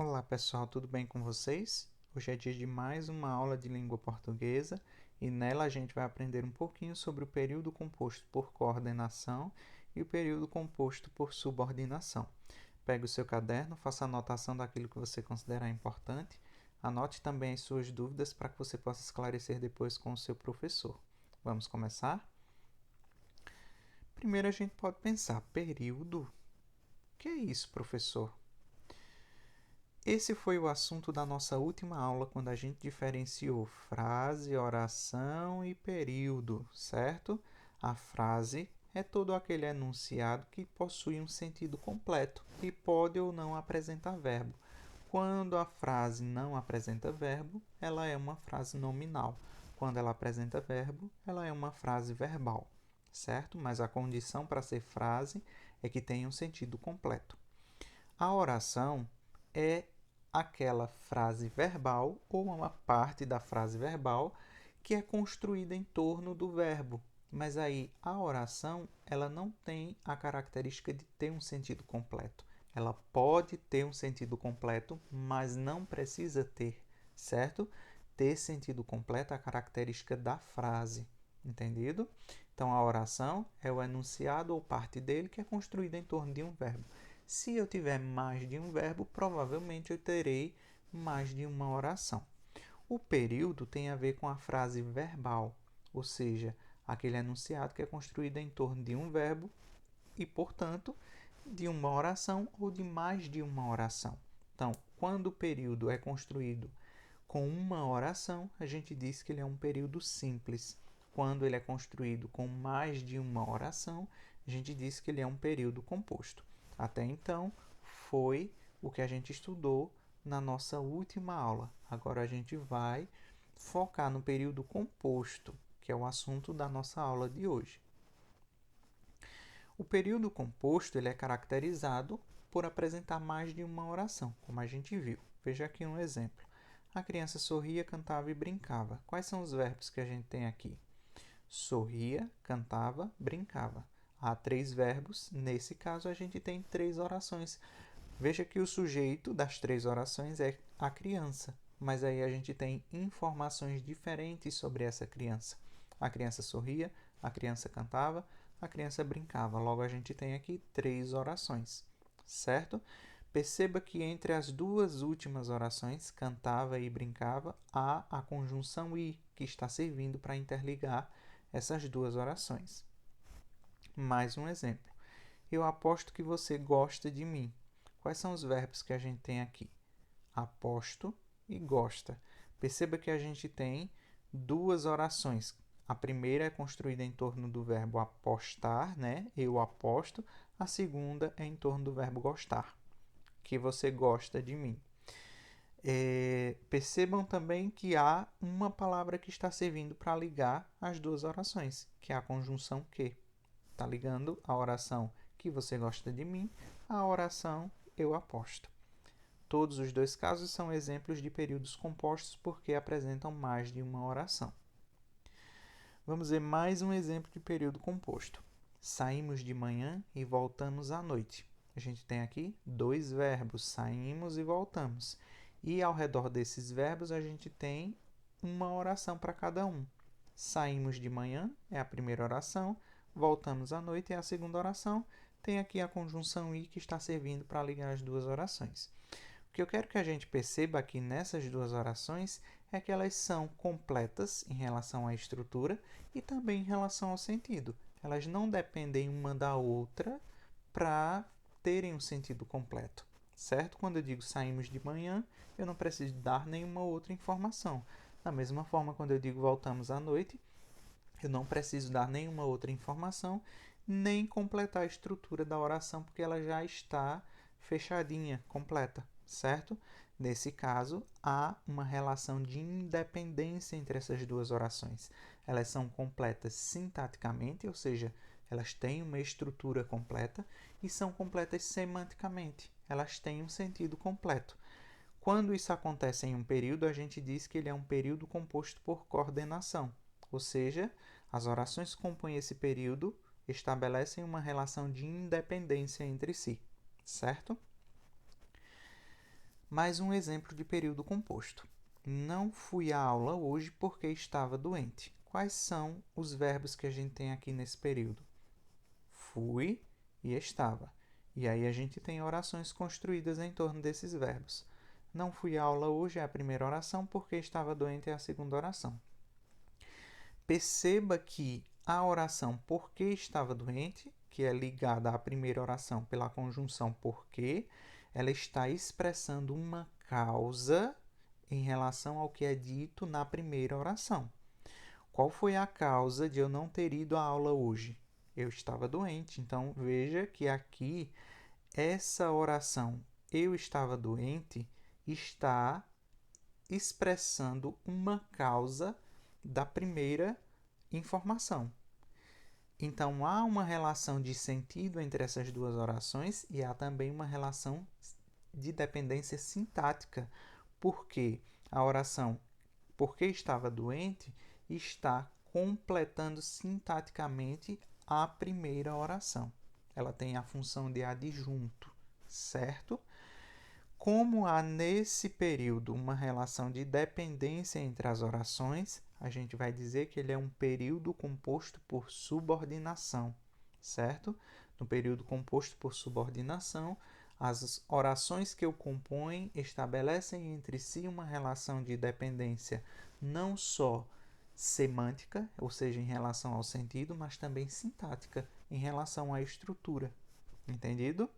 Olá pessoal, tudo bem com vocês? Hoje é dia de mais uma aula de língua portuguesa e nela a gente vai aprender um pouquinho sobre o período composto por coordenação e o período composto por subordinação. Pegue o seu caderno, faça anotação daquilo que você considerar importante, anote também as suas dúvidas para que você possa esclarecer depois com o seu professor. Vamos começar? Primeiro a gente pode pensar, período? O que é isso, professor? Esse foi o assunto da nossa última aula, quando a gente diferenciou frase, oração e período, certo? A frase é todo aquele enunciado que possui um sentido completo e pode ou não apresentar verbo. Quando a frase não apresenta verbo, ela é uma frase nominal. Quando ela apresenta verbo, ela é uma frase verbal, certo? Mas a condição para ser frase é que tenha um sentido completo. A oração é aquela frase verbal ou uma parte da frase verbal que é construída em torno do verbo. Mas aí a oração, ela não tem a característica de ter um sentido completo. Ela pode ter um sentido completo, mas não precisa ter, certo? Ter sentido completo é a característica da frase, entendido? Então a oração é o enunciado ou parte dele que é construída em torno de um verbo. Se eu tiver mais de um verbo, provavelmente eu terei mais de uma oração. O período tem a ver com a frase verbal, ou seja, aquele enunciado que é construído em torno de um verbo e, portanto, de uma oração ou de mais de uma oração. Então, quando o período é construído com uma oração, a gente diz que ele é um período simples. Quando ele é construído com mais de uma oração, a gente diz que ele é um período composto. Até então, foi o que a gente estudou na nossa última aula. Agora a gente vai focar no período composto, que é o assunto da nossa aula de hoje. O período composto ele é caracterizado por apresentar mais de uma oração, como a gente viu. Veja aqui um exemplo. A criança sorria, cantava e brincava. Quais são os verbos que a gente tem aqui? Sorria, cantava, brincava. Há 3 verbos. Nesse caso, a gente tem 3 orações. Veja que o sujeito das 3 orações é a criança, mas aí a gente tem informações diferentes sobre essa criança. A criança sorria, a criança cantava, a criança brincava. Logo, a gente tem aqui 3 orações, certo? Perceba que entre as duas últimas orações, cantava e brincava, há a conjunção i, que está servindo para interligar essas duas orações. Mais um exemplo. Eu aposto que você gosta de mim. Quais são os verbos que a gente tem aqui? Aposto e gosta. Perceba que a gente tem duas orações. A primeira é construída em torno do verbo apostar, né? Eu aposto. A segunda é em torno do verbo gostar, que você gosta de mim. Percebam também que há uma palavra que está servindo para ligar as duas orações, que é a conjunção que. Está ligando a oração que você gosta de mim à oração eu aposto. Todos os dois casos são exemplos de períodos compostos porque apresentam mais de uma oração. Vamos ver mais um exemplo de período composto. Saímos de manhã e voltamos à noite. A gente tem aqui 2 verbos, saímos e voltamos. E ao redor desses verbos a gente tem uma oração para cada um. Saímos de manhã é a primeira oração, voltamos à noite é a segunda oração. Tem aqui a conjunção i que está servindo para ligar as duas orações. O que eu quero que a gente perceba aqui nessas duas orações é que elas são completas em relação à estrutura e também em relação ao sentido. Elas não dependem uma da outra para terem um sentido completo, certo? Quando eu digo saímos de manhã, eu não preciso dar nenhuma outra informação. Da mesma forma, quando eu digo voltamos à noite, eu não preciso dar nenhuma outra informação, nem completar a estrutura da oração, porque ela já está fechadinha, completa, certo? Nesse caso, há uma relação de independência entre essas duas orações. Elas são completas sintaticamente, ou seja, elas têm uma estrutura completa, e são completas semanticamente. Elas têm um sentido completo. Quando isso acontece em um período, a gente diz que ele é um período composto por coordenação, ou seja, as orações que compõem esse período estabelecem uma relação de independência entre si, certo? Mais um exemplo de período composto. Não fui à aula hoje porque estava doente. Quais são os verbos que a gente tem aqui nesse período? Fui e estava. E aí a gente tem orações construídas em torno desses verbos. Não fui à aula hoje é a primeira oração, porque estava doente é a segunda oração. Perceba que a oração porque estava doente, que é ligada à primeira oração pela conjunção porque, ela está expressando uma causa em relação ao que é dito na primeira oração. Qual foi a causa de eu não ter ido à aula hoje? Eu estava doente. Então, veja que aqui, essa oração, eu estava doente, está expressando uma causa da primeira informação. Então, há uma relação de sentido entre essas duas orações e há também uma relação de dependência sintática, porque a oração porque estava doente está completando sintaticamente a primeira oração. Ela tem a função de adjunto, certo? Como há nesse período uma relação de dependência entre as orações, a gente vai dizer que ele é um período composto por subordinação, certo? No período composto por subordinação, as orações que o compõem estabelecem entre si uma relação de dependência não só semântica, ou seja, em relação ao sentido, mas também sintática, em relação à estrutura. Entendido?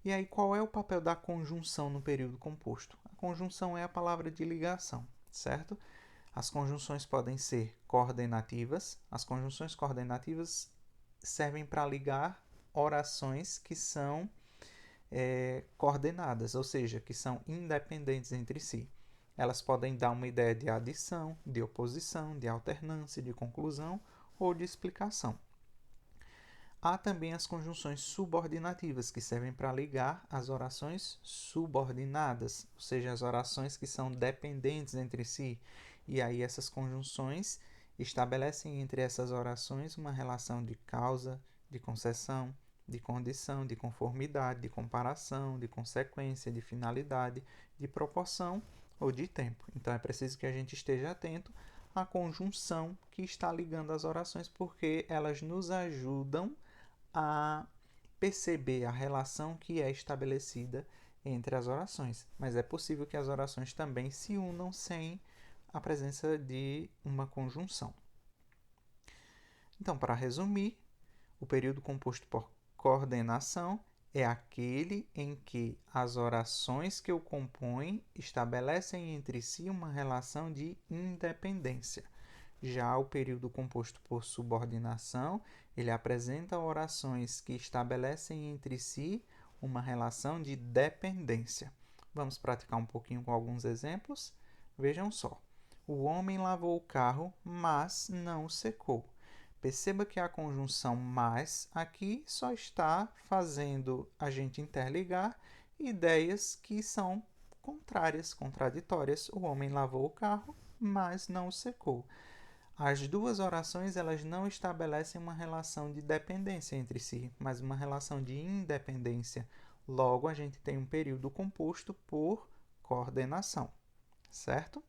E aí, qual é o papel da conjunção no período composto? A conjunção é a palavra de ligação, certo? As conjunções podem ser coordenativas. As conjunções coordenativas servem para ligar orações que são coordenadas, ou seja, que são independentes entre si. Elas podem dar uma ideia de adição, de oposição, de alternância, de conclusão ou de explicação. Há também as conjunções subordinativas, que servem para ligar as orações subordinadas, ou seja, as orações que são dependentes entre si. E aí essas conjunções estabelecem entre essas orações uma relação de causa, de concessão, de condição, de conformidade, de comparação, de consequência, de finalidade, de proporção ou de tempo. Então é preciso que a gente esteja atento à conjunção que está ligando as orações, porque elas nos ajudam a perceber a relação que é estabelecida entre as orações. Mas é possível que as orações também se unam sem a presença de uma conjunção. Então, para resumir, o período composto por coordenação é aquele em que as orações que o compõem estabelecem entre si uma relação de independência. Já o período composto por subordinação, ele apresenta orações que estabelecem entre si uma relação de dependência. Vamos praticar um pouquinho com alguns exemplos? Vejam só. O homem lavou o carro, mas não o secou. Perceba que a conjunção mas aqui só está fazendo a gente interligar ideias que são contrárias, contraditórias. O homem lavou o carro, mas não o secou. As duas orações elas não estabelecem uma relação de dependência entre si, mas uma relação de independência. Logo, a gente tem um período composto por coordenação, certo?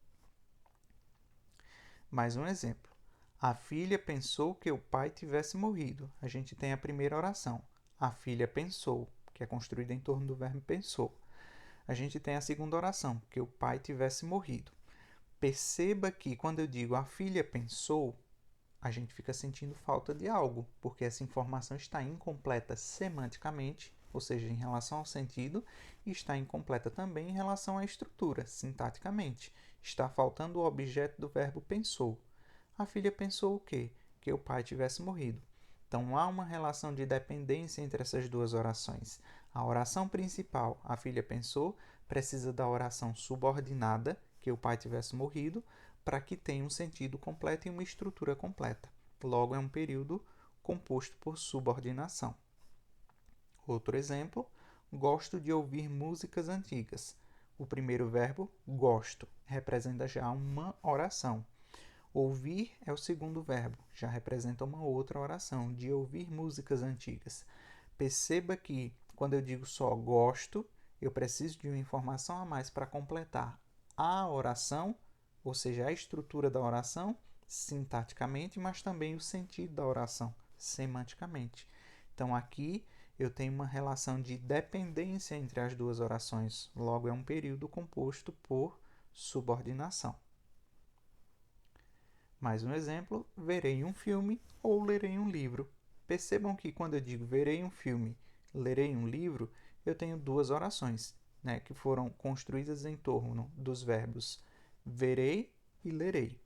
Mais um exemplo. A filha pensou que o pai tivesse morrido. A gente tem a primeira oração. A filha pensou, que é construída em torno do verbo pensou. A gente tem a segunda oração, que o pai tivesse morrido. Perceba que quando eu digo a filha pensou, a gente fica sentindo falta de algo, porque essa informação está incompleta semanticamente, ou seja, em relação ao sentido, e está incompleta também em relação à estrutura, sintaticamente. Está faltando o objeto do verbo pensou. A filha pensou o quê? Que o pai tivesse morrido. Então há uma relação de dependência entre essas duas orações. A oração principal, a filha pensou, precisa da oração subordinada, que o pai tivesse morrido, para que tenha um sentido completo e uma estrutura completa. Logo, é um período composto por subordinação. Outro exemplo, gosto de ouvir músicas antigas. O primeiro verbo, gosto, representa já uma oração. Ouvir é o segundo verbo, já representa uma outra oração, de ouvir músicas antigas. Perceba que, quando eu digo só gosto, eu preciso de uma informação a mais para completar a oração, ou seja, a estrutura da oração, sintaticamente, mas também o sentido da oração, semanticamente. Então, aqui eu tenho uma relação de dependência entre as duas orações, logo é um período composto por subordinação. Mais um exemplo, verei um filme ou lerei um livro. Percebam que quando eu digo verei um filme, lerei um livro, eu tenho duas orações, né, que foram construídas em torno dos verbos verei e lerei.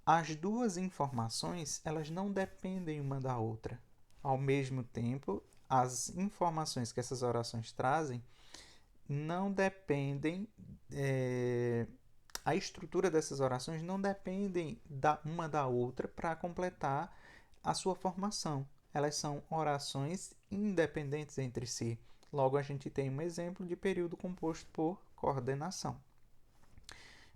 As duas informações, elas não dependem uma da outra. Ao mesmo tempo, as informações que essas orações trazem não dependem, a estrutura dessas orações não dependem uma da outra para completar a sua formação. Elas são orações independentes entre si. Logo, a gente tem um exemplo de período composto por coordenação.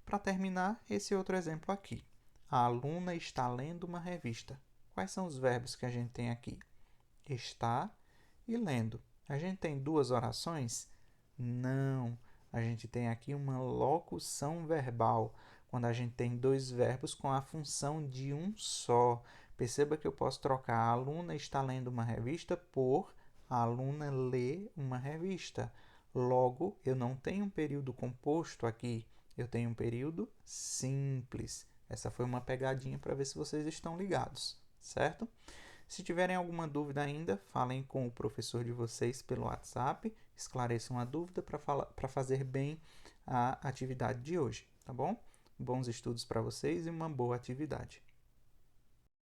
Para terminar, esse outro exemplo aqui. A aluna está lendo uma revista. Quais são os verbos que a gente tem aqui? Está e lendo. A gente tem duas orações? Não. A gente tem aqui uma locução verbal, quando a gente tem dois verbos com a função de um só. Perceba que eu posso trocar a aluna está lendo uma revista por a aluna lê uma revista. Logo, eu não tenho um período composto aqui, eu tenho um período simples. Essa foi uma pegadinha para ver se vocês estão ligados, certo? Se tiverem alguma dúvida ainda, falem com o professor de vocês pelo WhatsApp, esclareçam a dúvida para fazer bem a atividade de hoje, tá bom? Bons estudos para vocês e uma boa atividade.